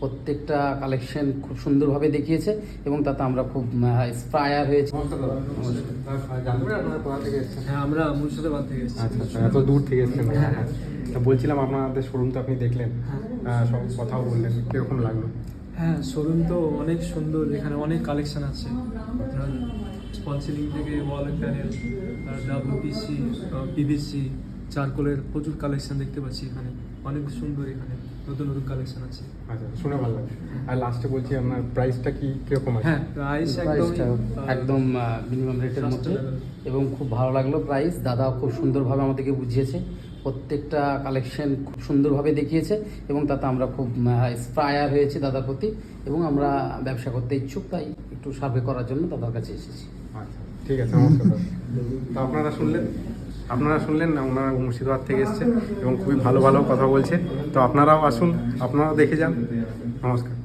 প্রত্যেকটা কালেকশন খুব সুন্দরভাবে দেখিয়েছে এবং তাতে আমরা খুব ইন্সপায়ার হয়েছি। হ্যাঁ, আমরা মুর্শিদাবাদ থেকে এসেছি। আচ্ছা আচ্ছা, এত দূর থেকে এসেছেন। হ্যাঁ হ্যাঁ, তা বলছিলাম আপনাদের শোরুম তো আপনি দেখলেন, সব কথাও বললেন, কীরকম লাগলো? হ্যাঁ, শোরুম তো অনেক সুন্দর, এখানে অনেক কালেকশন আছে। আপনার ফল সিলিং থেকে ওয়াল প্যানেল, ডাব্লিউপিসি, পিভিসি, চারকোলের প্রচুর কালেকশন দেখতে পাচ্ছি এখানে। অনেক সুন্দর, এখানে নতুন নতুন কালেকশন আছে। আচ্ছা, শুনে ভালো লাগছে। আর লাস্টে বলছি আপনার প্রাইসটা কীরকম আছে? হ্যাঁ, প্রাইস প্রাইসটা একদম মিনিমাম রেটের মধ্যে এবং খুব ভালো লাগলো প্রাইস। দাদা খুব সুন্দরভাবে আমাদেরকে বুঝিয়েছে, প্রত্যেকটা কালেকশন খুব সুন্দরভাবে দেখিয়েছে এবং তাতে আমরা খুব ইন্সপায়ার হয়েছি দাদার প্রতি এবং আমরা ব্যবসা করতে ইচ্ছুক, তাই একটু সার্ভে করার জন্য দাদার কাছে এসেছি। আচ্ছা, ঠিক আছে, নমস্কার দাদা। তো আপনারা শুনলেন না, ওনারা মুর্শিদাবাদ থেকে এসছে এবং খুবই ভালো ভালো কথা বলছে। তো আপনারাও আসুন, আপনারাও দেখে যান। নমস্কার।